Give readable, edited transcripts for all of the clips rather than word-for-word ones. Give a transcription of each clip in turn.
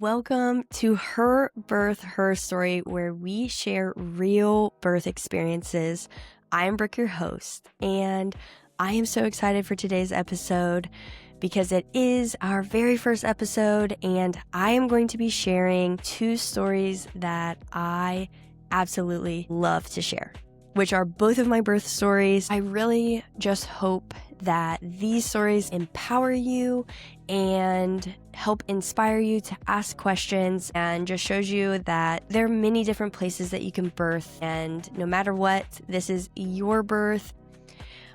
Welcome to Her Birth, Her Story, where we share real birth experiences. I'm Brooke, your host, and I am so excited for today's episode because it is our very first episode, and I am going to be sharing two stories that I absolutely love to share, which are both of my birth stories. I really just hope that these stories empower you and help inspire you to ask questions, and just shows you that there are many different places that you can birth, and no matter what, this is your birth.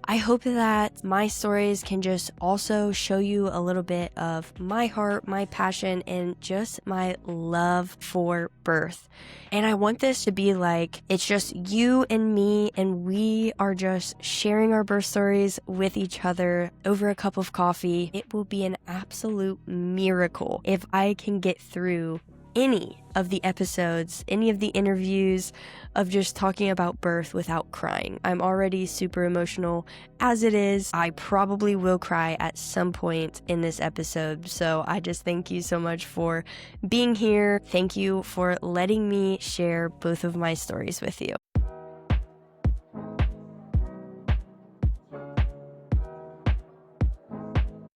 I hope that my stories can just also show you a little bit of my heart, my passion, and just my love for birth. And I want this to be like, it's just you and me, and we are just sharing our birth stories with each other over a cup of coffee. It will be an absolute miracle if I can get through any of the episodes, any of the interviews of just talking about birth without crying. I'm already super emotional as it is. I probably will cry at some point in this episode. So I just thank you so much for being here. Thank you for letting me share both of my stories with you.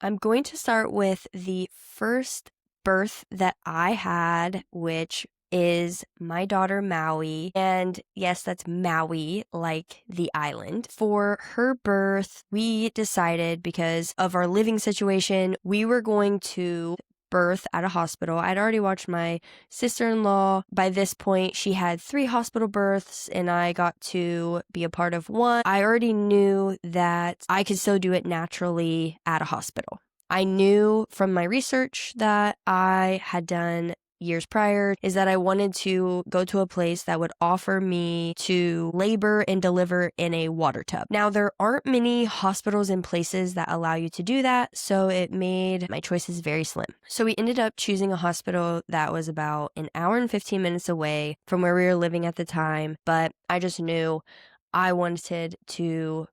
I'm going to start with the first birth that I had, which is my daughter Maui. And yes, that's Maui, like the island. For her birth, we decided, because of our living situation, we were going to birth at a hospital. I'd already watched my sister-in-law. By this point, she had 3 hospital births, and I got to be a part of one. I already knew that I could still do it naturally at a hospital. I knew from my research that I had done years prior is that I wanted to go to a place that would offer me to labor and deliver in a water tub. Now, there aren't many hospitals and places that allow you to do that, so it made my choices very slim. So we ended up choosing a hospital that was about an hour and 15 minutes away from where we were living at the time, but I just knew I wanted to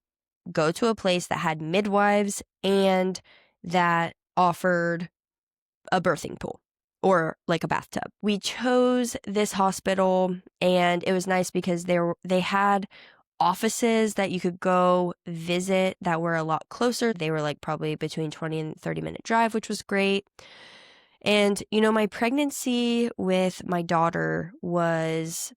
go to a place that had midwives and that offered a birthing pool or like a bathtub. We chose this hospital, and it was nice because they had offices that you could go visit that were a lot closer. They were like probably between 20 and 30-minute drive, which was great. And, my pregnancy with my daughter was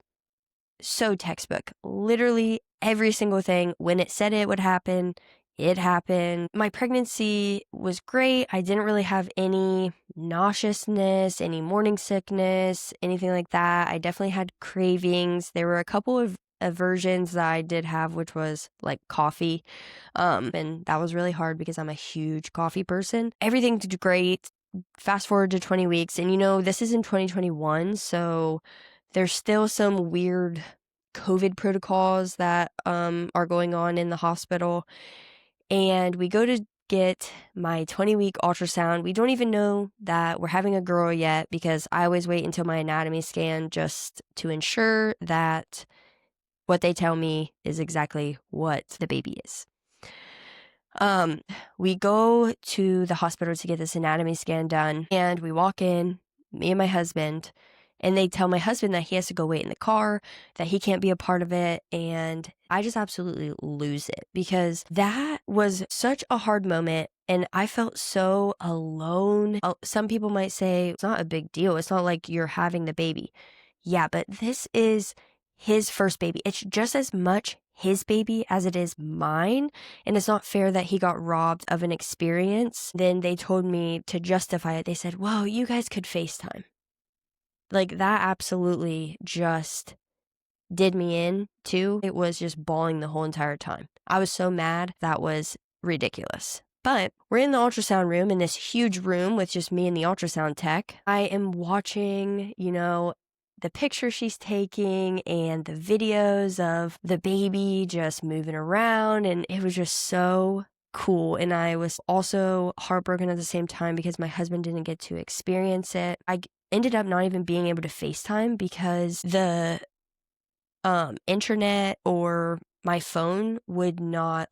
so textbook. Literally every single thing, when it said it would happen, it happened. My pregnancy was great. I didn't really have any nauseousness, any morning sickness, anything like that. I definitely had cravings. There were a couple of aversions that I did have, which was like coffee. And that was really hard because I'm a huge coffee person. Everything's great. Fast forward to 20 weeks. And this is in 2021. So there's still some weird COVID protocols that are going on in the hospital. And we go to get my 20-week ultrasound. We don't even know that we're having a girl yet, because I always wait until my anatomy scan just to ensure that what they tell me is exactly what the baby is. We go to the hospital to get this anatomy scan done, and we walk in, me and my husband, and they tell my husband that he has to go wait in the car, that he can't be a part of it. And I just absolutely lose it, because that was such a hard moment. And I felt so alone. Some people might say it's not a big deal. It's not like you're having the baby. Yeah, but this is his first baby. It's just as much his baby as it is mine. And it's not fair that he got robbed of an experience. Then they told me to justify it. They said, well, you guys could FaceTime. Like, that absolutely just did me in too. It was just bawling the whole entire time. I was so mad. That was ridiculous. But we're in the ultrasound room, in this huge room with just me and the ultrasound tech. I am watching, the picture she's taking and the videos of the baby just moving around. And it was just so cool. And I was also heartbroken at the same time because my husband didn't get to experience it. I ended up not even being able to FaceTime because the internet or my phone would not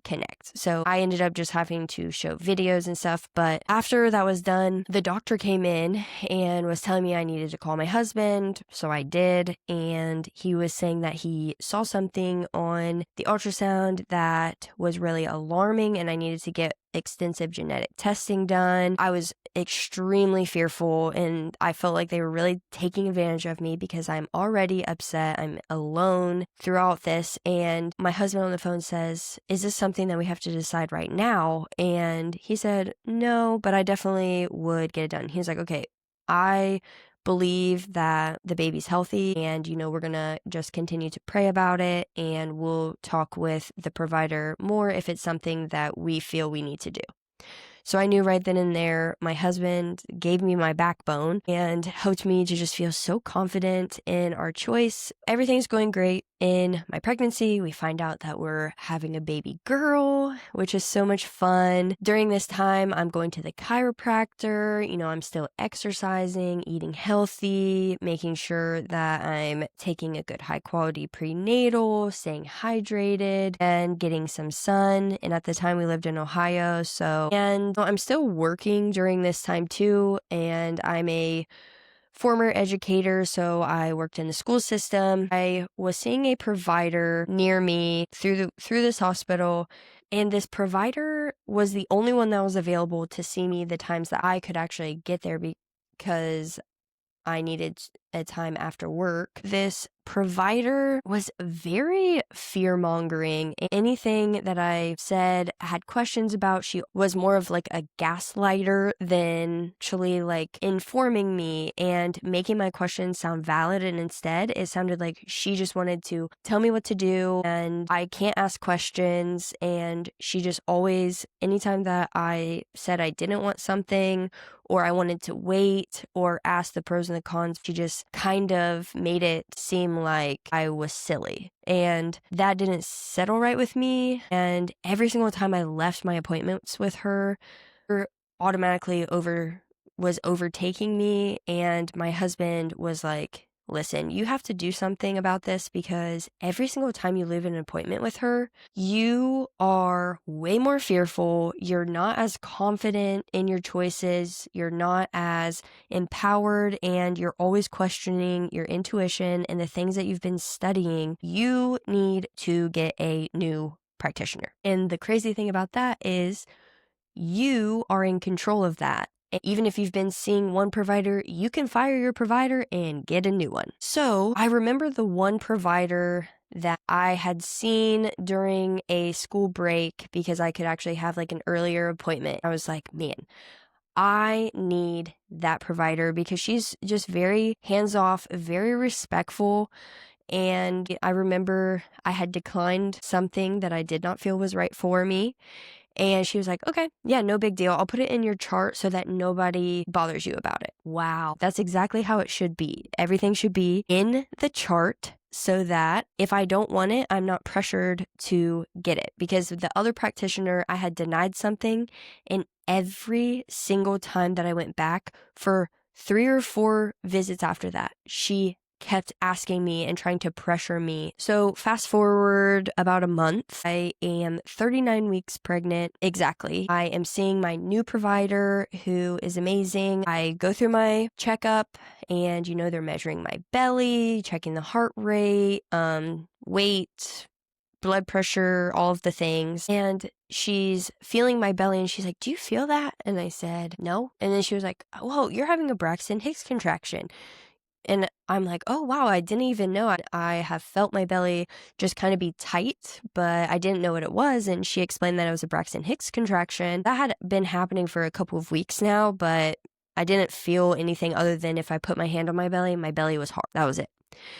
connect. So I ended up just having to show videos and stuff. But after that was done, the doctor came in and was telling me I needed to call my husband. So I did. And he was saying that he saw something on the ultrasound that was really alarming and I needed to get extensive genetic testing done. I was extremely fearful and I felt like they were really taking advantage of me because I'm already upset. I'm alone throughout this. And my husband on the phone says, "Is this something that we have to decide right now?" And he said, "No, but I definitely would get it done." He was like, "Okay, I believe that the baby's healthy and we're gonna just continue to pray about it and we'll talk with the provider more if it's something that we feel we need to do." So I knew right then and there, my husband gave me my backbone and helped me to just feel so confident in our choice. Everything's going great in my pregnancy. We find out that we're having a baby girl, which is so much fun. During this time, I'm going to the chiropractor. I'm still exercising, eating healthy, making sure that I'm taking a good high quality prenatal, staying hydrated, and getting some sun. And at the time we lived in Ohio. And I'm still working during this time too. And I'm a former educator, so I worked in the school system. I was seeing a provider near me through this hospital, and this provider was the only one that was available to see me the times that I could actually get there because I needed a time after work. This provider was very fear-mongering. Anything that I said, had questions about, she was more of like a gaslighter than actually like informing me and making my questions sound valid. And instead, it sounded like she just wanted to tell me what to do and I can't ask questions. And she just always, anytime that I said I didn't want something or I wanted to wait or ask the pros and the cons, she just kind of made it seem like I was silly. And that didn't settle right with me. And every single time I left my appointments with her automatically was overtaking me. And my husband was like, "Listen, you have to do something about this because every single time you leave an appointment with her, you are way more fearful. You're not as confident in your choices. You're not as empowered and you're always questioning your intuition and the things that you've been studying. You need to get a new practitioner." And the crazy thing about that is you are in control of that. Even if you've been seeing one provider, you can fire your provider and get a new one. So I remember the one provider that I had seen during a school break because I could actually have like an earlier appointment. I was like, man, I need that provider because she's just very hands-off, very respectful. And I remember I had declined something that I did not feel was right for me. And she was like, "Okay, yeah, no big deal. I'll put it in your chart so that nobody bothers you about it." Wow. That's exactly how it should be. Everything should be in the chart so that if I don't want it, I'm not pressured to get it. Because the other practitioner, I had denied something, and every single time that I went back for 3 or 4 visits after that, she kept asking me and trying to pressure me. So fast forward about a month, I am 39 weeks pregnant. Exactly. I am seeing my new provider who is amazing. I go through my checkup and they're measuring my belly, checking the heart rate, weight, blood pressure, all of the things. And she's feeling my belly and she's like, "Do you feel that?" And I said, "No." And then she was like, "Whoa, you're having a Braxton Hicks contraction." And I'm like, "Oh, wow, I didn't even know." I have felt my belly just kind of be tight, but I didn't know what it was. And she explained that it was a Braxton Hicks contraction. That had been happening for a couple of weeks now, but I didn't feel anything other than if I put my hand on my belly was hard. That was it.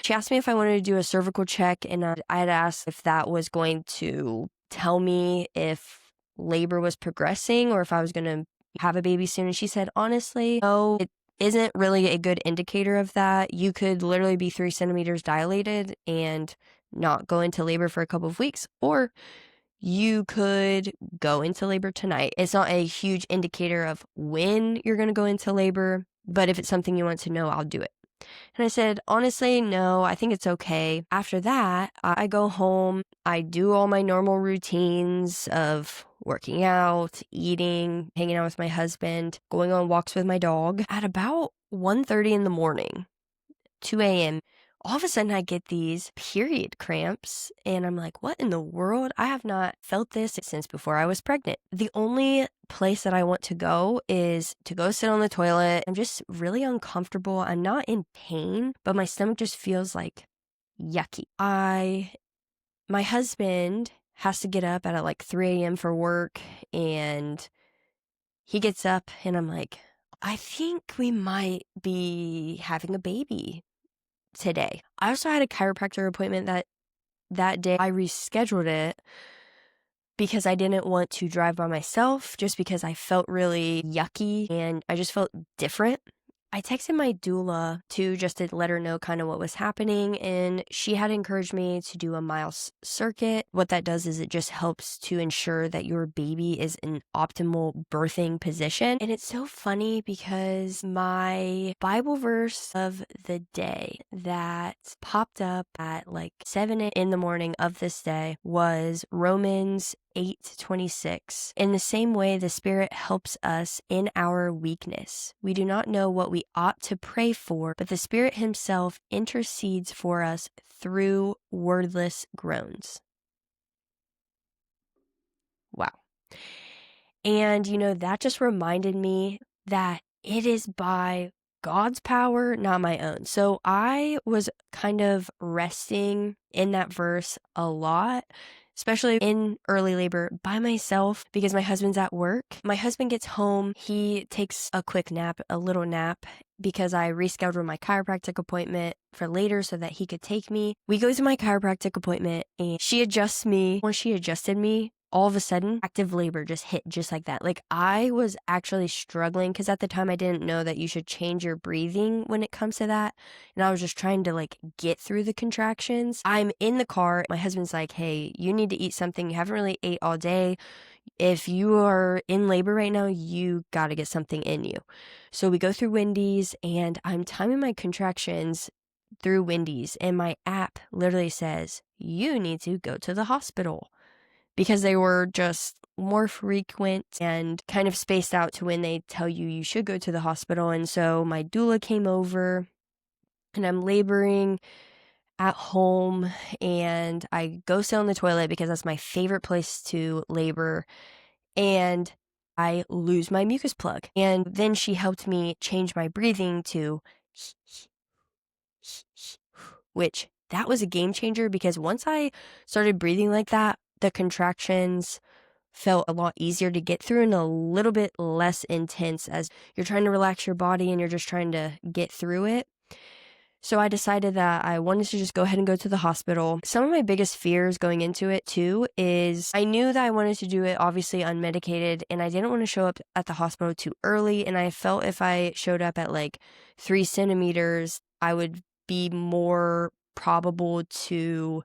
She asked me if I wanted to do a cervical check, and I had asked if that was going to tell me if labor was progressing or if I was going to have a baby soon. And she said, "Honestly, no, it isn't really a good indicator of that. You could literally be 3 centimeters dilated and not go into labor for a couple of weeks, or you could go into labor tonight." It's not a huge indicator of when you're going to go into labor, but if it's something you want to know, I'll do it. And I said, honestly, no, I think it's okay. After that, I go home, I do all my normal routines of working out, eating, hanging out with my husband, going on walks with my dog. At about 1:30 in the morning, 2 a.m., all of a sudden I get these period cramps and I'm like, what in the world? I have not felt this since before I was pregnant. The only place that I want to go is to go sit on the toilet. I'm just really uncomfortable. I'm not in pain, but my stomach just feels like yucky. My husband has to get up at like 3 a.m. for work, and he gets up and I'm like, I think we might be having a baby today. I also had a chiropractor appointment that day. I rescheduled it because I didn't want to drive by myself, just because I felt really yucky and I just felt different. I texted my doula just to let her know kind of what was happening, and she had encouraged me to do a Miles circuit. What that does is it just helps to ensure that your baby is in optimal birthing position. And it's so funny because my Bible verse of the day that popped up at like 7 in the morning of this day was Romans 8:26. In the same way, the Spirit helps us in our weakness. We do not know what we ought to pray for, but the Spirit Himself intercedes for us through wordless groans. Wow. And, that just reminded me that it is by God's power, not my own. So I was kind of resting in that verse a lot, especially in early labor by myself because my husband's at work. My husband gets home, he takes a quick nap, a little nap, because I rescheduled my chiropractic appointment for later so that he could take me. We go to my chiropractic appointment and she adjusts me. Once she adjusted me, all of a sudden, active labor just hit just like that. Like I was actually struggling because at the time I didn't know that you should change your breathing when it comes to that. And I was just trying to like get through the contractions. I'm in the car. My husband's like, hey, you need to eat something. You haven't really ate all day. If you are in labor right now, you got to get something in you. So we go through Wendy's and I'm timing my contractions through Wendy's. And my app literally says, you need to go to the hospital, because they were just more frequent and kind of spaced out to when they tell you should go to the hospital. And so my doula came over and I'm laboring at home and I go sit on the toilet because that's my favorite place to labor. And I lose my mucus plug. And then she helped me change my breathing to which that was a game changer, because once I started breathing like that, the contractions felt a lot easier to get through and a little bit less intense as you're trying to relax your body and you're just trying to get through it. So I decided that I wanted to just go ahead and go to the hospital. Some of my biggest fears going into it too is I knew that I wanted to do it obviously unmedicated, and I didn't want to show up at the hospital too early. And I felt if I showed up at like 3 centimeters, I would be more probable to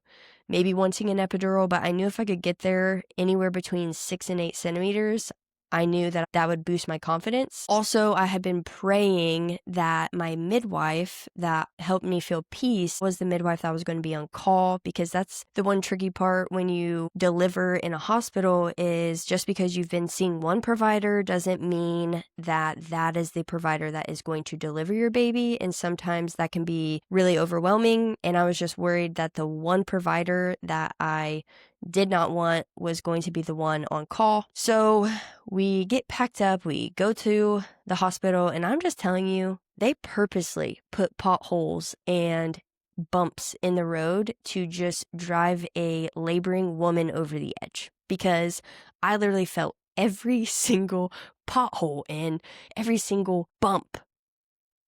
maybe wanting an epidural. But I knew if I could get there anywhere between 6 and 8 centimeters, I knew that that would boost my confidence. Also, I had been praying that my midwife that helped me feel peace was the midwife that was going to be on call, because that's the one tricky part when you deliver in a hospital is just because you've been seeing one provider doesn't mean that that is the provider that is going to deliver your baby. And sometimes that can be really overwhelming. And I was just worried that the one provider that I did not want was going to be the one on call. So we get packed up, we go to the hospital, and I'm just telling you, they purposely put potholes and bumps in the road to just drive a laboring woman over the edge, because I literally felt every single pothole and every single bump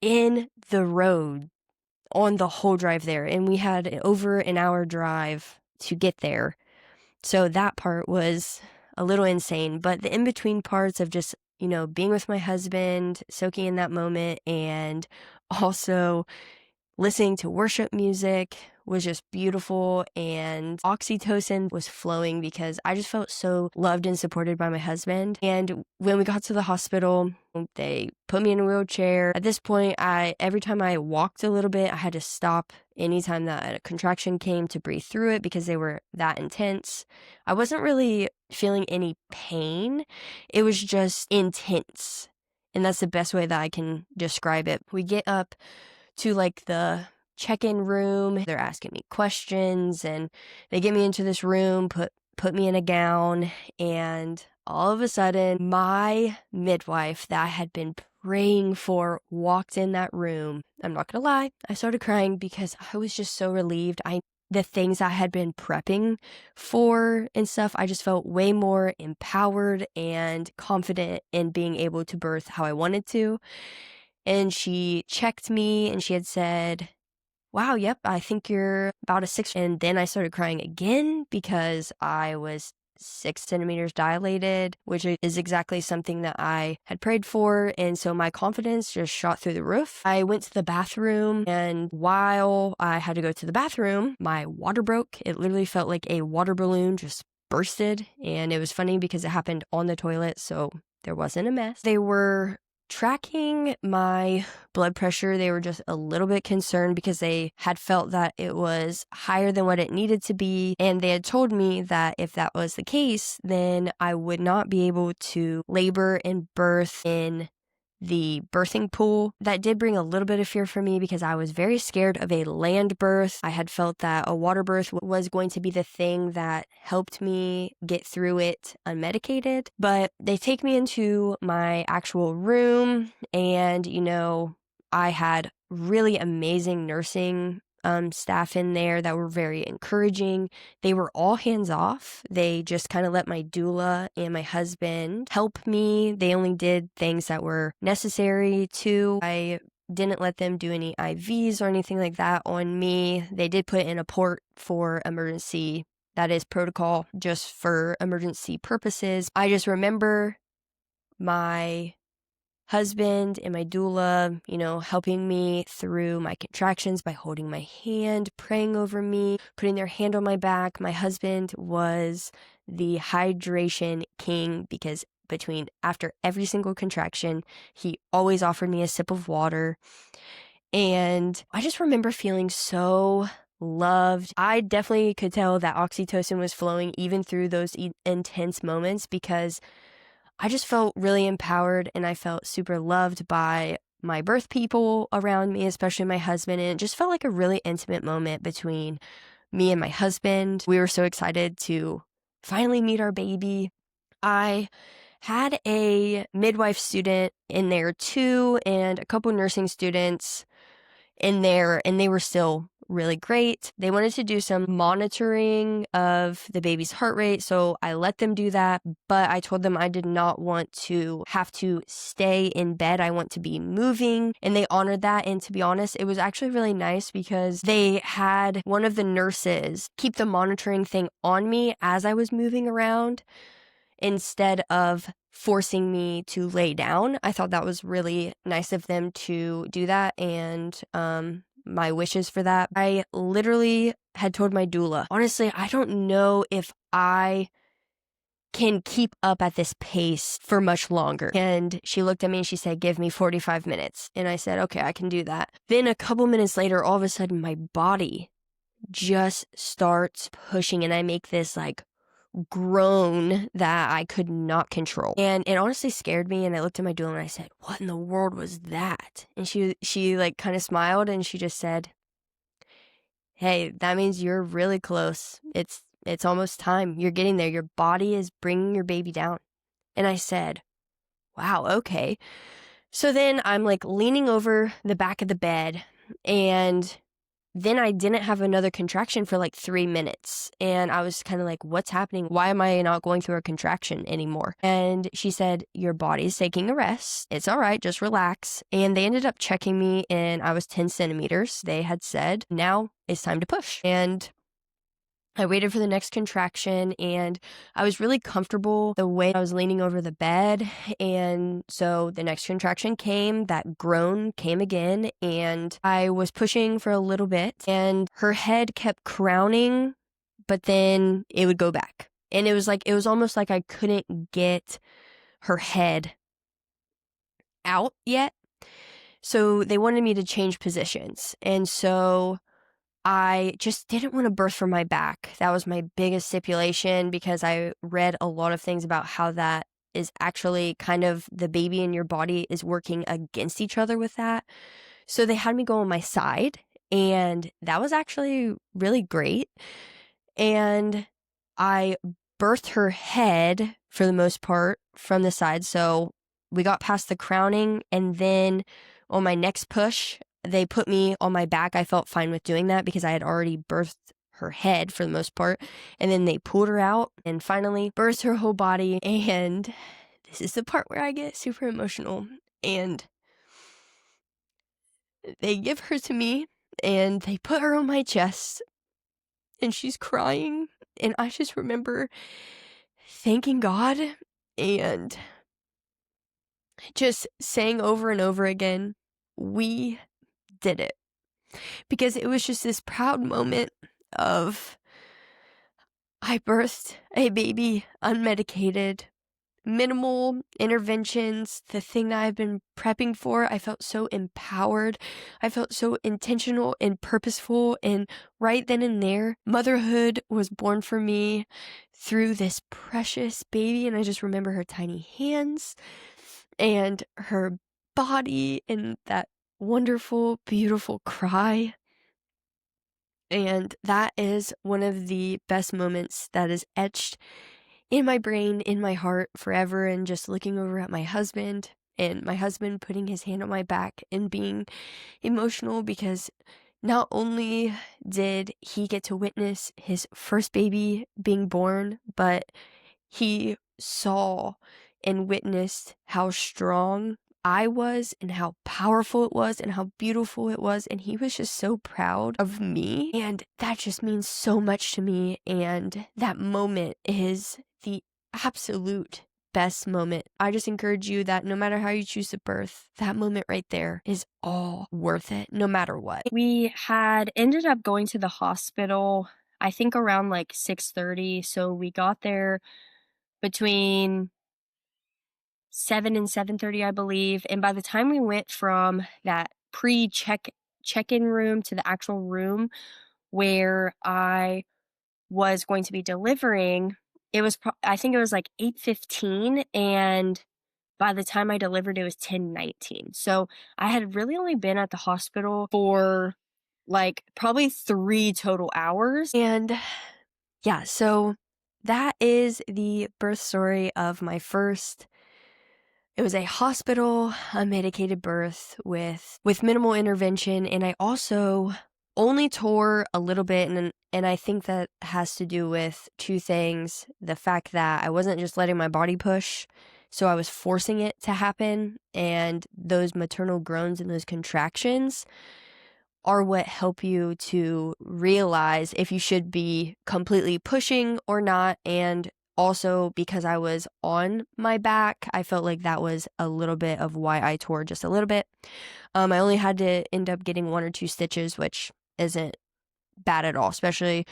in the road on the whole drive there. And we had over an hour drive to get there. So that part was a little insane, but the in-between parts of just, being with my husband, soaking in that moment, and also listening to worship music was just beautiful, and oxytocin was flowing because I just felt so loved and supported by my husband. And when we got to the hospital, they put me in a wheelchair. At this point, every time I walked a little bit, I had to stop anytime that a contraction came to breathe through it because they were that intense. I wasn't really feeling any pain. It was just intense. And that's the best way that I can describe it. We get up to like the check-in room. They're asking me questions, and they get me into this room, put me in a gown, and all of a sudden, my midwife that I had been praying for walked in that room. I'm not gonna lie, I started crying because I was just so relieved. The things I had been prepping for and stuff, I just felt way more empowered and confident in being able to birth how I wanted to. And she checked me and she had said, wow, yep, I think you're about a 6. And then I started crying again because I was 6 centimeters dilated, which is exactly something that I had prayed for. And so my confidence just shot through the roof. I went to the bathroom, and while I had to go to the bathroom, my water broke. It literally felt like a water balloon just bursted. And it was funny because it happened on the toilet, so there wasn't a mess. They were tracking my blood pressure. They were just a little bit concerned because they had felt that it was higher than what it needed to be. And they had told me that if that was the case, then I would not be able to labor and birth in the birthing pool. That did bring a little bit of fear for me because I was very scared of a land birth. I had felt that a water birth was going to be the thing that helped me get through it unmedicated. But they take me into my actual room, and, I had really amazing nursing staff in there that were very encouraging. They were all hands off. They just kind of let my doula and my husband help me. They only did things that were necessary too. I didn't let them do any IVs or anything like that on me. They did put in a port for emergency. That is protocol just for emergency purposes. I just remember my husband and my doula, helping me through my contractions by holding my hand, praying over me, putting their hand on my back. My husband was the hydration king because after every single contraction, he always offered me a sip of water. And I just remember feeling so loved. I definitely could tell that oxytocin was flowing even through those intense moments because I just felt really empowered, and I felt super loved by my birth people around me, especially my husband. And it just felt like a really intimate moment between me and my husband. We were so excited to finally meet our baby. I had a midwife student in there too, and a couple nursing students in there, and they were still really great. They wanted to do some monitoring of the baby's heart rate, so I let them do that, but I told them I did not want to have to stay in bed. I want to be moving, and they honored that. And to be honest, it was actually really nice because they had one of the nurses keep the monitoring thing on me as I was moving around instead of forcing me to lay down. I thought that was really nice of them to do that, and my wishes for that. I literally had told my doula, honestly, I don't know if I can keep up at this pace for much longer. And she looked at me and she said, give me 45 minutes. And I said, okay, I can do that. Then a couple minutes later, all of a sudden my body just starts pushing, and I make this groan that I could not control. And it honestly scared me, and I looked at my doula and I said, what in the world was that? And she kind of smiled, and she just said, hey, that means you're really close. It's almost time. You're getting there. Your body is bringing your baby down. And I said, wow, okay. So then I'm leaning over the back of the bed, and then I didn't have another contraction for 3 minutes. And I was kind of what's happening? Why am I not going through a contraction anymore? And she said, your body's taking a rest. It's all right. Just relax. And they ended up checking me, and I was 10 centimeters. They had said, now it's time to push. And I waited for the next contraction, and I was really comfortable the way I was leaning over the bed. And so the next contraction came, that groan came again, and I was pushing for a little bit, and her head kept crowning, but then it would go back. And it was almost like I couldn't get her head out yet. So they wanted me to change positions. And so I just didn't want to birth from my back. That was my biggest stipulation, because I read a lot of things about how that is actually kind of the baby in your body is working against each other with that. So they had me go on my side, and that was actually really great. And I birthed her head for the most part from the side. So we got past the crowning, and then on my next push, they put me on my back. I felt fine with doing that because I had already birthed her head for the most part. And then they pulled her out and finally birthed her whole body. And this is the part where I get super emotional. And they give her to me, and they put her on my chest, and she's crying. And I just remember thanking God and just saying over and over again, we did it. Because it was just this proud moment of, I birthed a baby unmedicated, minimal interventions, the thing that I've been prepping for. I felt so empowered. I felt so intentional and purposeful. And right then and there, motherhood was born for me through this precious baby. And I just remember her tiny hands and her body and that wonderful, beautiful cry. And that is one of the best moments that is etched in my brain, in my heart forever. And just looking over at my husband, and my husband putting his hand on my back and being emotional, because not only did he get to witness his first baby being born, but he saw and witnessed how strong I was and how powerful it was and how beautiful it was. And he was just so proud of me. And that just means so much to me. And that moment is the absolute best moment. I just encourage you that no matter how you choose to birth, that moment right there is all worth it, no matter what. We had ended up going to the hospital, I think around like 6:30. So we got there between 7 and 7:30, I believe. And by the time we went from that check-in room to the actual room where I was going to be delivering, it was I think it was like 8:15, and by the time I delivered, it was 10:19. So I had really only been at the hospital for like probably 3 total hours. And yeah, so that is the birth story of my first. It was a hospital, unmedicated birth with minimal intervention, and I also only tore a little bit, and I think that has to do with two things. The fact that I wasn't just letting my body push, so I was forcing it to happen, and those maternal groans and those contractions are what help you to realize if you should be completely pushing or not. And also, because I was on my back, I felt like that was a little bit of why I tore just a little bit. I only had to end up getting 1 or 2 stitches, which isn't bad at all, especially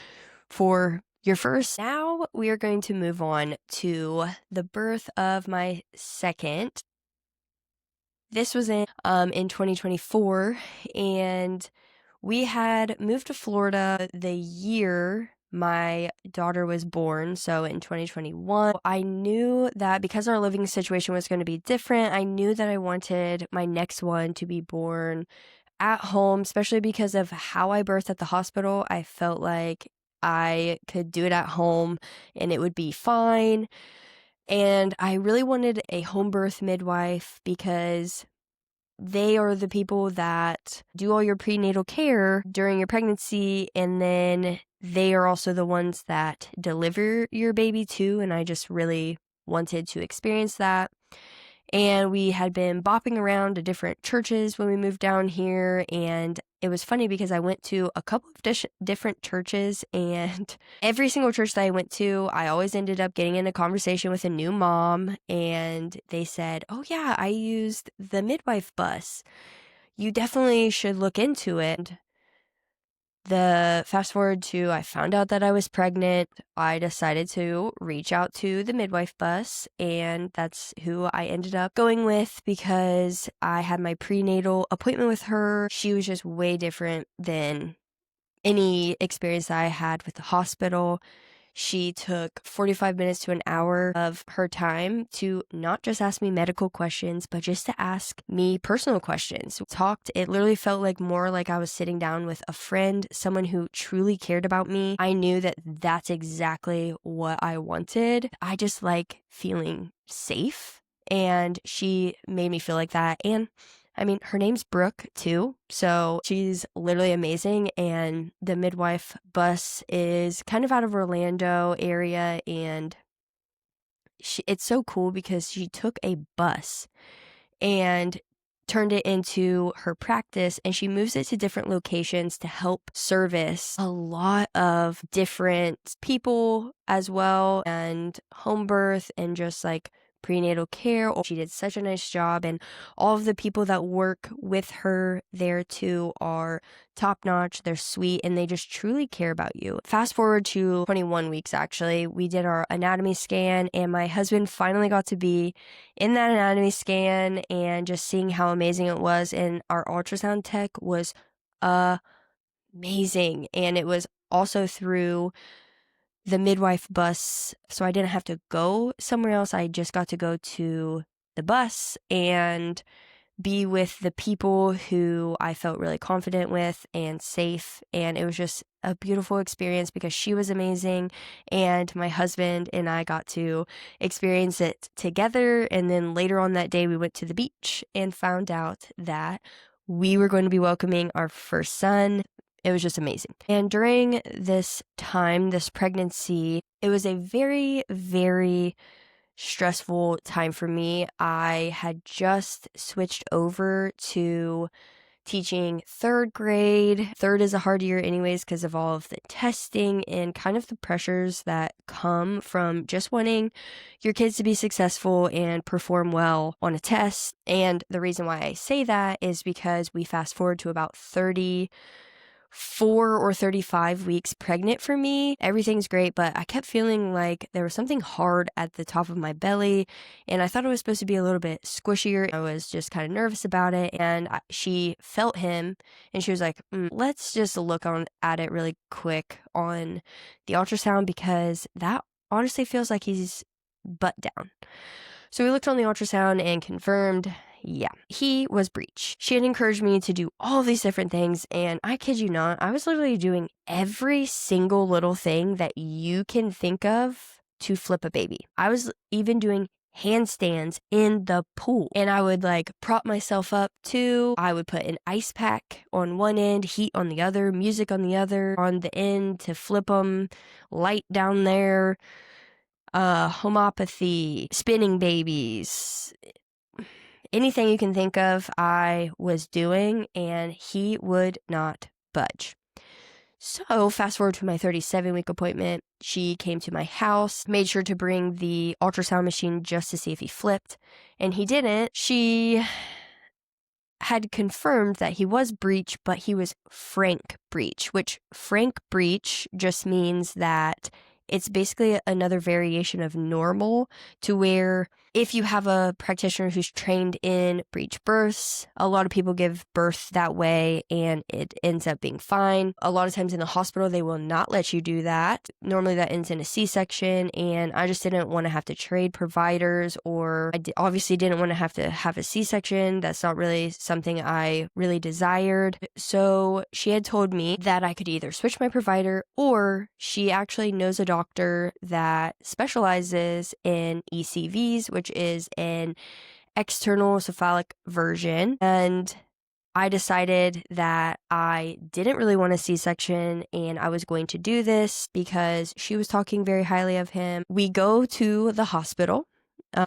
for your first. Now we are going to move on to the birth of my second. This was in 2024, and we had moved to Florida the year my daughter was born, so in 2021. I knew that because our living situation was going to be different, I knew that I wanted my next one to be born at home, especially because of how I birthed at the hospital. I felt like I could do it at home and it would be fine. And I really wanted a home birth midwife because they are the people that do all your prenatal care during your pregnancy, and then they are also the ones that deliver your baby too, and I just really wanted to experience that. And we had been bopping around to different churches when we moved down here, and it was funny because I went to a couple of different churches, and every single church that I went to, I always ended up getting in a conversation with a new mom, and they said, "Oh yeah, I used the midwife bus. You definitely should look into it." The fast forward to I found out that I was pregnant. I decided to reach out to the midwife bus, and that's who I ended up going with because I had my prenatal appointment with her. She was just way different than any experience I had with the hospital. She took 45 minutes to an hour of her time to not just ask me medical questions, but just to ask me personal questions. It literally felt like more like I was sitting down with a friend, someone who truly cared about me. I knew that that's exactly what I wanted. I just like feeling safe, and she made me feel like that. And I mean, her name's Brooke too, so she's literally amazing. And the midwife bus is kind of out of Orlando area, and it's so cool because she took a bus and turned it into her practice, and she moves it to different locations to help service a lot of different people as well, and home birth and just like prenatal care. She did such a nice job, and all of the people that work with her there too are top notch. They're sweet, and they just truly care about you. Fast forward to 21 weeks, actually, we did our anatomy scan, and my husband finally got to be in that anatomy scan, and just seeing how amazing it was. And our ultrasound tech was amazing, and it was also through the midwife bus, so I didn't have to go somewhere else. I just got to go to the bus and be with the people who I felt really confident with and safe. And it was just a beautiful experience because she was amazing, and my husband and I got to experience it together. And then later on that day, we went to the beach and found out that we were going to be welcoming our first son. It was just amazing. And during this time, this pregnancy, it was a very, very stressful time for me. I had just switched over to teaching third grade. Third is a hard year anyways because of all of the testing and kind of the pressures that come from just wanting your kids to be successful and perform well on a test. And the reason why I say that is because we fast forward to about 34 or 35 weeks pregnant for me. Everything's great, but I kept feeling like there was something hard at the top of my belly, and I thought it was supposed to be a little bit squishier. I was just kind of nervous about it, and she felt him, and she was like, let's just look at it really quick on the ultrasound because that honestly feels like he's butt down. So we looked on the ultrasound and confirmed, yeah, he was breech. She had encouraged me to do all these different things, and I kid you not, I was literally doing every single little thing that you can think of to flip a baby. I was even doing handstands in the pool, and I would like prop myself up too. I would put an ice pack on one end, heat on the other, music on the other, on the end to flip them, light down there. Homopathy, spinning babies, anything you can think of, I was doing, and he would not budge. So fast forward to my 37-week appointment. She came to my house, made sure to bring the ultrasound machine just to see if he flipped, and he didn't. She had confirmed that he was breech, but he was frank breech, which frank breech just means that it's basically another variation of normal, to where if you have a practitioner who's trained in breech births, a lot of people give birth that way and it ends up being fine. A lot of times in the hospital, they will not let you do that. Normally that ends in a C-section, and I just didn't want to have to trade providers, or obviously didn't want to have a C-section. That's not really something I really desired. So she had told me that I could either switch my provider, or she actually knows a doctor that specializes in ECVs, which is an external cephalic version. And I decided that I didn't really want a C-section, and I was going to do this because she was talking very highly of him. We go to the hospital,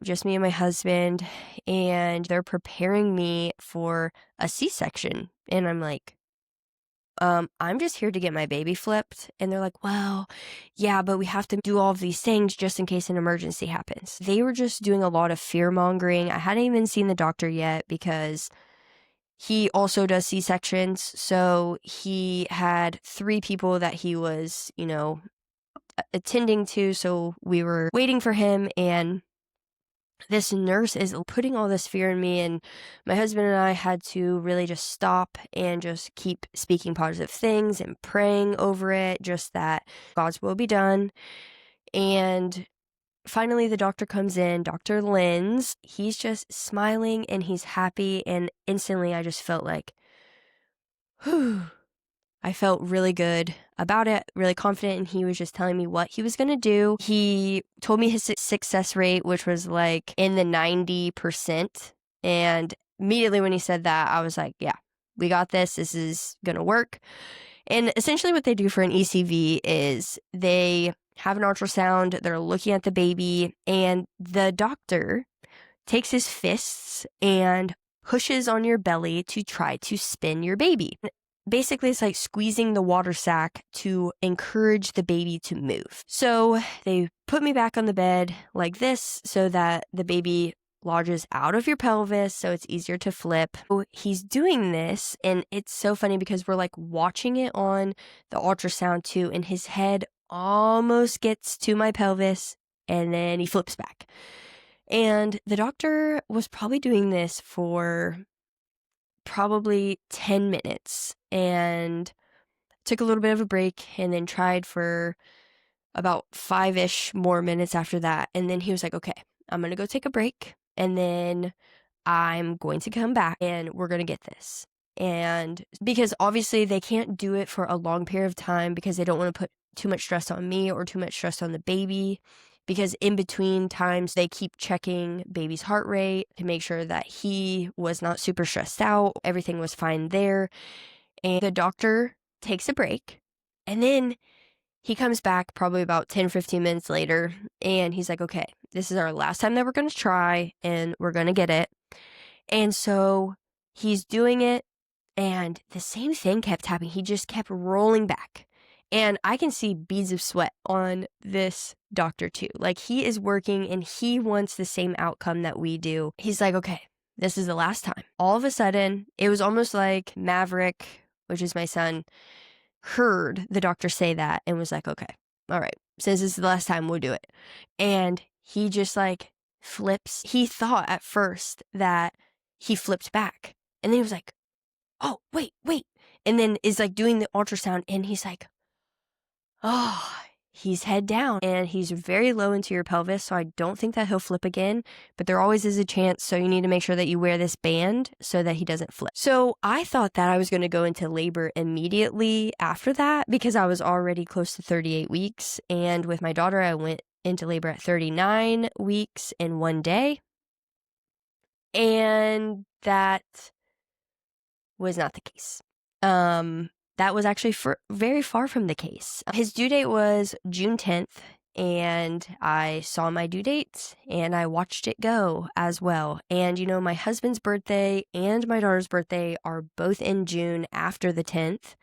just me and my husband, and they're preparing me for a C-section. And I'm like, I'm just here to get my baby flipped. And they're like, well, yeah, but we have to do all of these things just in case an emergency happens. They were just doing a lot of fear mongering. I hadn't even seen the doctor yet because he also does C-sections. So he had 3 people that he was, attending to. So we were waiting for him, and this nurse is putting all this fear in me, and my husband and I had to really just stop and just keep speaking positive things and praying over it, just that God's will be done. And finally, the doctor comes in, Dr. Lenz. He's just smiling and he's happy, and instantly I just felt like, whew. I felt really good about it, really confident, and he was just telling me what he was going to do. He told me his success rate, which was like in the 90%. And immediately when he said that, I was like, yeah, we got this. This is going to work. And essentially what they do for an ECV is they have an ultrasound, they're looking at the baby, and the doctor takes his fists and pushes on your belly to try to spin your baby. Basically, it's like squeezing the water sac to encourage the baby to move. So they put me back on the bed like this so that the baby lodges out of your pelvis so it's easier to flip. So he's doing this, and it's so funny because we're like watching it on the ultrasound too, and his head almost gets to my pelvis, and then he flips back. And the doctor was probably doing this for probably 10 minutes and took a little bit of a break and then tried for about 5-ish more minutes after that. And then he was like, okay, I'm going to go take a break, and then I'm going to come back and we're going to get this. And because obviously they can't do it for a long period of time because they don't want to put too much stress on me or too much stress on the baby, because in between times they keep checking baby's heart rate to make sure that he was not super stressed out. Everything was fine there. And the doctor takes a break, and then he comes back probably about 10-15 minutes later, and he's like, okay, this is our last time that we're going to try, and we're going to get it. And so he's doing it, and the same thing kept happening. He just kept rolling back. And I can see beads of sweat on this doctor too. Like, he is working and he wants the same outcome that we do. He's like, okay, this is the last time. All of a sudden, it was almost like Maverick, which is my son, heard the doctor say that and was like, okay, all right, since this is the last time, we'll do it. And he just like flips. He thought at first that he flipped back. And then he was like, oh, wait. And then is like doing the ultrasound, and he's like, oh, he's head down and he's very low into your pelvis. So I don't think that he'll flip again, but there always is a chance. So you need to make sure that you wear this band so that he doesn't flip. So I thought that I was going to go into labor immediately after that because I was already close to 38 weeks. And with my daughter, I went into labor at 39 weeks in 1 day. And that was not the case. That was actually very far from the case. His due date was June 10th, and I saw my due date, and I watched it go as well. And, my husband's birthday and my daughter's birthday are both in June after the 10th.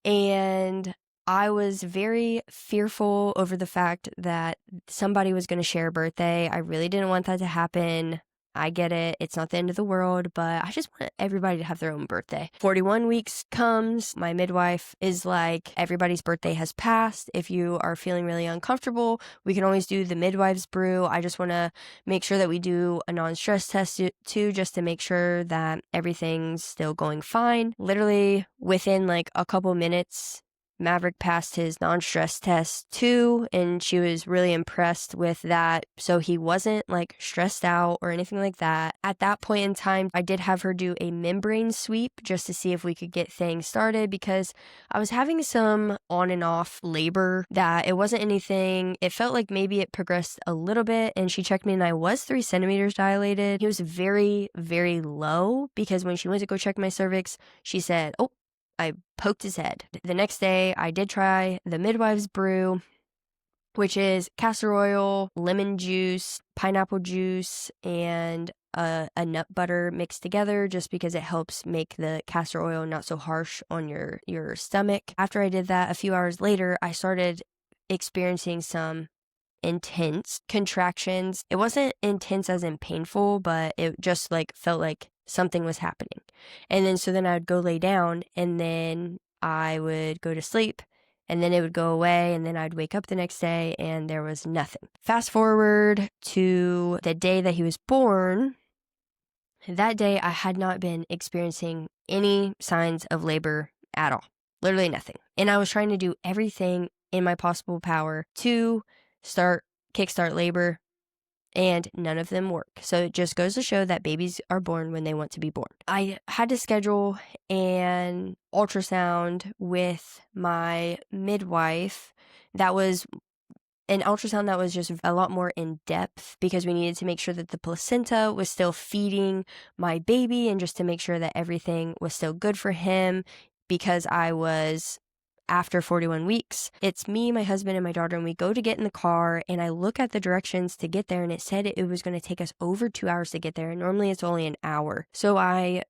And I was very fearful over the fact that somebody was going to share a birthday. I really didn't want that to happen. I get it. It's not the end of the world, but I just want everybody to have their own birthday. 41 weeks comes. My midwife is like, everybody's birthday has passed. If you are feeling really uncomfortable, we can always do the midwife's brew. I just want to make sure that we do a non-stress test too, just to make sure that everything's still going fine. Literally within like a couple minutes, Maverick passed his non-stress test too, and she was really impressed with that. So he wasn't like stressed out or anything like that. At that point in time, I did have her do a membrane sweep just to see if we could get things started because I was having some on and off labor that it wasn't anything. It felt like maybe it progressed a little bit, and she checked me and I was 3 centimeters dilated. He was very, very low because when she went to go check my cervix, she said, oh, I poked his head. The next day, I did try the midwife's brew, which is castor oil, lemon juice, pineapple juice, and a nut butter mixed together just because it helps make the castor oil not so harsh on your stomach. After I did that, a few hours later, I started experiencing some intense contractions. It wasn't intense as in painful, but it just like felt like something was happening. And then I'd go lay down, and then I would go to sleep, and then it would go away, and then I'd wake up the next day and there was nothing. Fast forward to the day that he was born. That day I had not been experiencing any signs of labor at all. Literally nothing. And I was trying to do everything in my possible power to kickstart labor, and none of them work. So it just goes to show that babies are born when they want to be born. I had to schedule an ultrasound with my midwife. That was an ultrasound that was just a lot more in depth because we needed to make sure that the placenta was still feeding my baby and just to make sure that everything was still good for him because I was after 41 weeks. It's me, my husband, and my daughter, and we go to get in the car, and I look at the directions to get there, and it said it was going to take us over 2 hours to get there, and normally it's only an hour. So I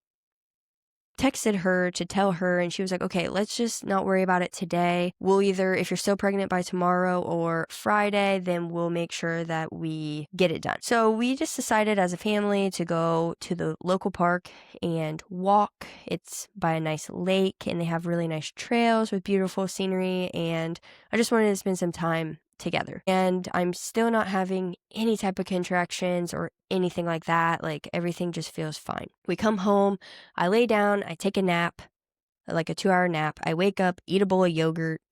texted her to tell her, and she was like, okay, let's just not worry about it today. We'll either, if you're still pregnant by tomorrow or Friday, then we'll make sure that we get it done. So we just decided as a family to go to the local park and walk. It's by a nice lake, and they have really nice trails with beautiful scenery, and I just wanted to spend some time together. And I'm still not having any type of contractions or anything like that. Like everything just feels fine. We come home, I lay down, I take a nap, like a 2-hour nap. I wake up, eat a bowl of yogurt,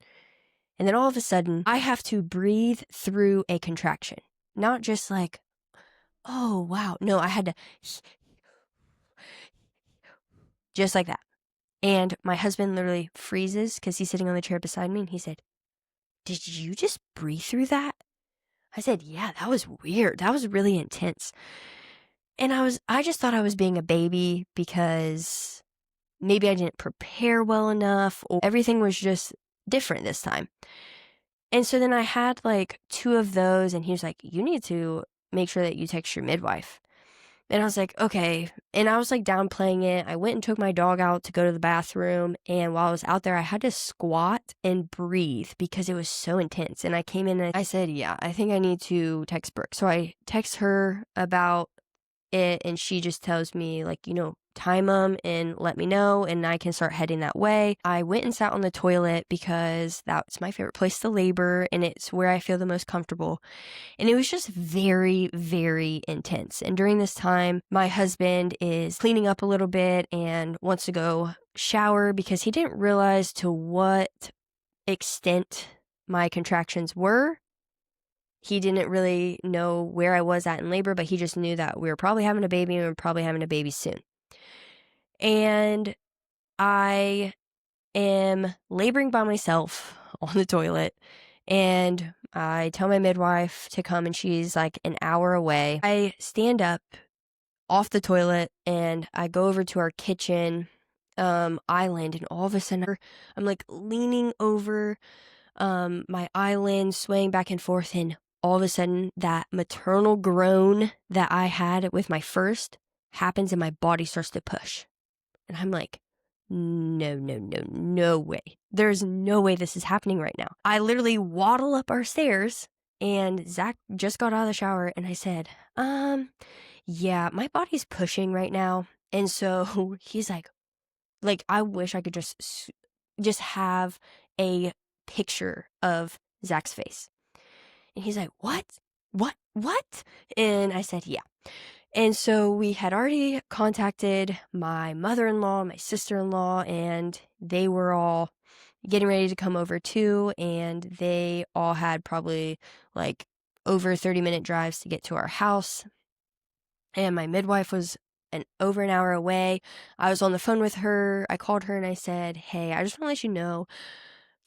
and then all of a sudden I have to breathe through a contraction. Not just like, oh wow. No, I had to just like that. And my husband literally freezes because he's sitting on the chair beside me, and he said, "Did you just breathe through that?" I said, "Yeah, that was weird. That was really intense." And I just thought I was being a baby because maybe I didn't prepare well enough, or everything was just different this time. And so then I had like 2 of those, and he was like, "You need to make sure that you text your midwife." And I was like, okay. And I was like downplaying it. I went and took my dog out to go to the bathroom. And while I was out there, I had to squat and breathe because it was so intense. And I came in and I said, yeah, I think I need to text Brooke. So I text her about it, and she just tells me, like, time them and let me know, and I can start heading that way. I went and sat on the toilet because that's my favorite place to labor, and it's where I feel the most comfortable. And it was just very, very intense. And during this time, my husband is cleaning up a little bit and wants to go shower because he didn't realize to what extent my contractions were. He didn't really know where I was at in labor, but he just knew that we were probably having a baby, and we were probably having a baby soon. And I am laboring by myself on the toilet, and I tell my midwife to come, and she's like an hour away. I stand up off the toilet, and I go over to our kitchen island, and all of a sudden I'm like leaning over my island, swaying back and forth, and all of a sudden that maternal groan that I had with my first happens, and my body starts to push. And I'm like, no, no, no, no way. There's no way this is happening right now. I literally waddle up our stairs, and Zach just got out of the shower, and I said, yeah, my body's pushing right now. And so he's like, I wish I could just have a picture of Zach's face. And he's like, what? And I said, yeah. And so we had already contacted my mother-in-law, my sister-in-law, and they were all getting ready to come over too. And they all had probably like over 30-minute drives to get to our house. And my midwife was over an hour away. I was on the phone with her. I called her and I said, hey, I just want to let you know,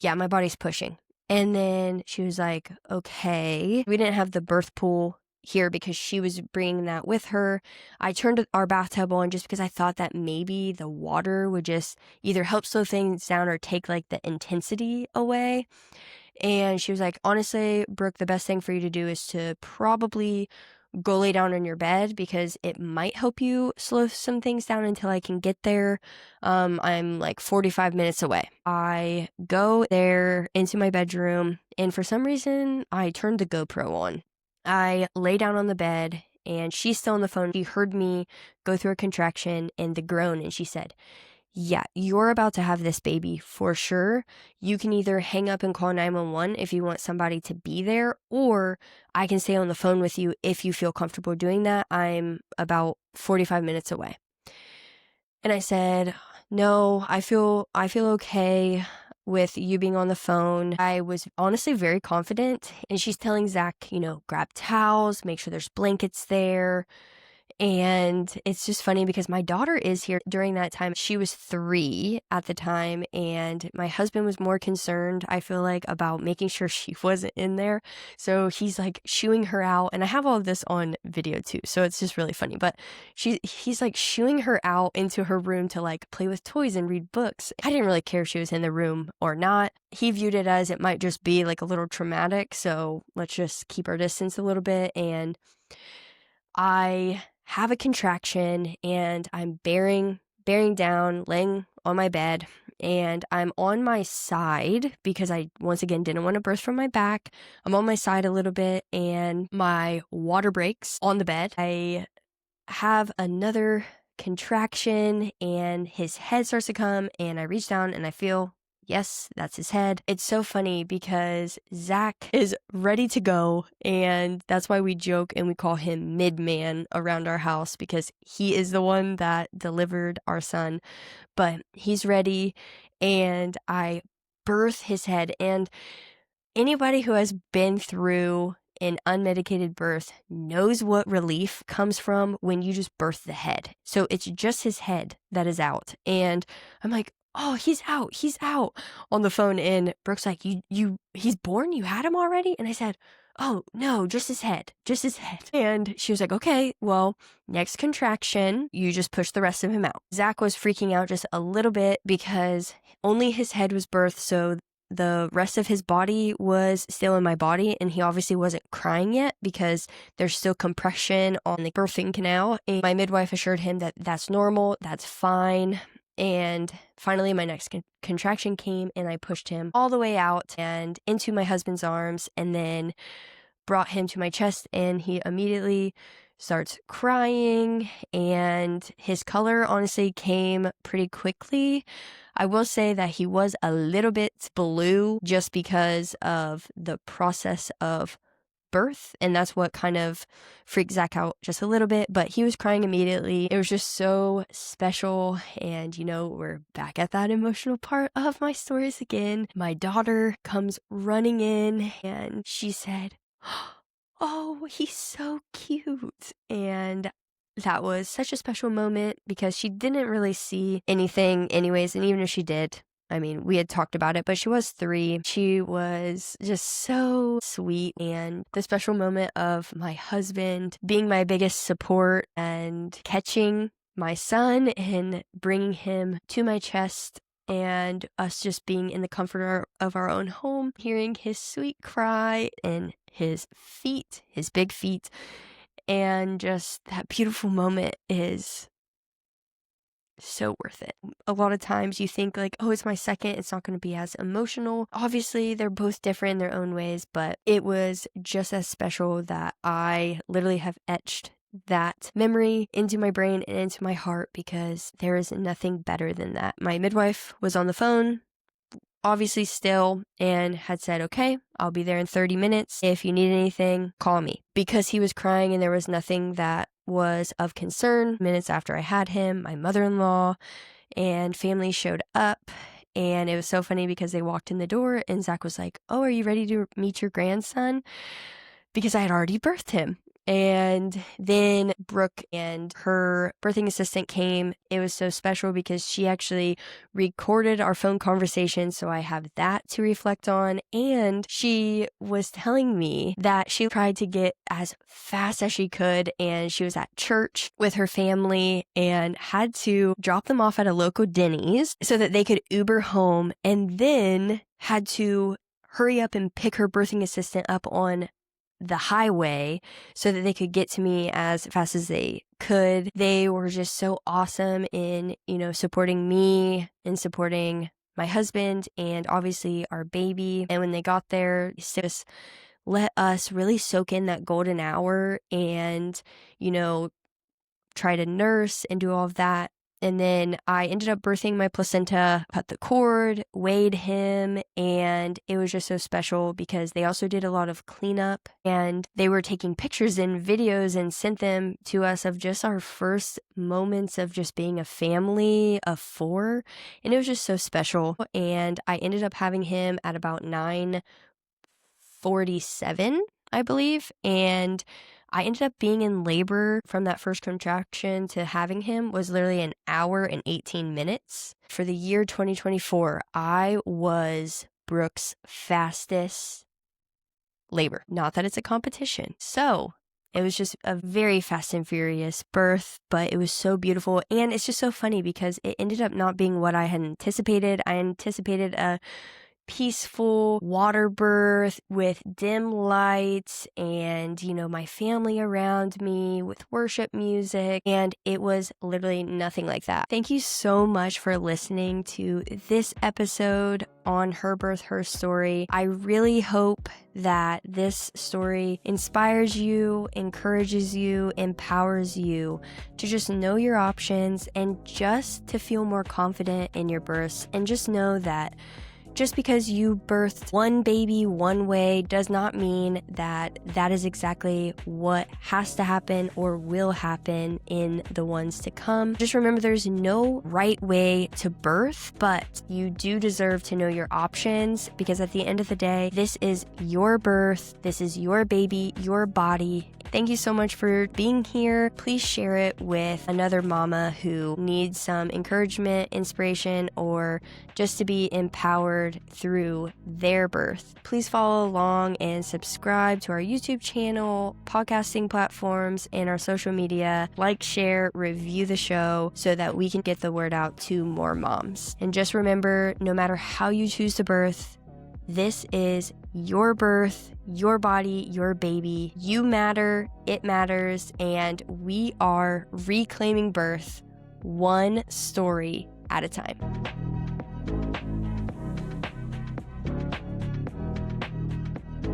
yeah, my body's pushing. And then she was like, okay. We didn't have the birth pool here because she was bringing that with her. I turned our bathtub on just because I thought that maybe the water would just either help slow things down or take like the intensity away. And she was like, honestly, Brooke, the best thing for you to do is to probably go lay down on your bed because it might help you slow some things down until I can get there. I'm like 45 minutes away. I go there into my bedroom, and for some reason, I turned the GoPro on. I lay down on the bed, and she's still on the phone. She heard me go through a contraction and the groan, and she said, "Yeah, you're about to have this baby for sure. You can either hang up and call 911 if you want somebody to be there, or I can stay on the phone with you if you feel comfortable doing that. I'm about 45 minutes away." And I said, "No, I feel okay with you being on the phone." I was honestly very confident, and she's telling Zach, grab towels, make sure there's blankets there. And it's just funny because my daughter is here during that time. She was 3 at the time, and my husband was more concerned, I feel like, about making sure she wasn't in there. So he's like shooing her out, and I have all of this on video too, so it's just really funny. But he's like shooing her out into her room to like play with toys and read books. I didn't really care if she was in the room or not. He viewed it as it might just be like a little traumatic, so let's just keep our distance a little bit. And I have a contraction, and I'm bearing down, laying on my bed, and I'm on my side because I, once again, didn't want to birth from my back. I'm on my side a little bit, and my water breaks on the bed. I have another contraction, and his head starts to come, and I reach down, and I feel, yes, that's his head. It's so funny because Zach is ready to go, and that's why we joke and we call him Midman around our house, because he is the one that delivered our son. But he's ready, and I birth his head. And anybody who has been through an unmedicated birth knows what relief comes from when you just birth the head. So it's just his head that is out. And I'm like, "Oh, he's out on the phone." And Brooke's like, he's born? You had him already? And I said, "Oh, no, just his head. And she was like, "Okay, well, next contraction, you just push the rest of him out." Zach was freaking out just a little bit because only his head was birthed, so the rest of his body was still in my body, and he obviously wasn't crying yet because there's still compression on the birthing canal. And my midwife assured him that that's normal, that's fine. And finally, my next contraction came, and I pushed him all the way out and into my husband's arms, and then brought him to my chest, and he immediately starts crying, and his color honestly came pretty quickly. I will say that he was a little bit blue just because of the process of birth, and that's what kind of freaked Zach out just a little bit, but he was crying immediately. It was just so special. And we're back at that emotional part of my stories again. My daughter comes running in, and she said, "Oh, he's so cute." And that was such a special moment because she didn't really see anything anyways. And even if she did, I mean, we had talked about it, but she was 3. She was just so sweet. And the special moment of my husband being my biggest support and catching my son and bringing him to my chest, and us just being in the comfort of our own home, hearing his sweet cry and his feet, his big feet, and just that beautiful moment is so worth it. A lot of times you think like, "Oh, it's my second, it's not going to be as emotional." Obviously, they're both different in their own ways, but it was just as special that I literally have etched that memory into my brain and into my heart because there is nothing better than that. My midwife was on the phone, obviously still, and had said, "Okay, I'll be there in 30 minutes. If you need anything, call me." Because he was crying and there was nothing that was of concern. Minutes after I had him, my mother-in-law and family showed up, and it was so funny because they walked in the door and Zach was like, "Oh, are you ready to meet your grandson?" Because I had already birthed him. And then Brooke and her birthing assistant came. It was so special because she actually recorded our phone conversation, so I have that to reflect on. And she was telling me that she tried to get as fast as she could, and she was at church with her family and had to drop them off at a local Denny's so that they could Uber home, and then had to hurry up and pick her birthing assistant up on the highway so that they could get to me as fast as they could. They were just so awesome in, supporting me and supporting my husband and obviously our baby. And when they got there, just let us really soak in that golden hour and, try to nurse and do all of that. And then I ended up birthing my placenta, cut the cord, weighed him, and it was just so special because they also did a lot of cleanup and they were taking pictures and videos and sent them to us of just our first moments of just being a family of 4. And it was just so special. And I ended up having him at about 9:47, I believe. And I ended up being in labor from that first contraction to having him was literally an hour and 18 minutes. For the year 2024, I was Brooke's fastest labor. Not that it's a competition. So it was just a very fast and furious birth, but it was so beautiful. And it's just so funny because it ended up not being what I had anticipated. I anticipated a peaceful water birth with dim lights and, my family around me with worship music. And it was literally nothing like that. Thank you so much for listening to this episode on Her Birth, Her Story. I really hope that this story inspires you, encourages you, empowers you to just know your options and just to feel more confident in your births. And just know that just because you birthed one baby one way does not mean that that is exactly what has to happen or will happen in the ones to come. Just remember there's no right way to birth, but you do deserve to know your options because at the end of the day, this is your birth, this is your baby, your body. Thank you so much for being here. Please share it with another mama who needs some encouragement, inspiration, or just to be empowered through their birth. Please follow along and subscribe to our YouTube channel, podcasting platforms, and our social media. Like, share, review the show so that we can get the word out to more moms. And just remember, no matter how you choose to birth, this is your birth, your body, your baby. You matter, it matters, and we are reclaiming birth one story at a time.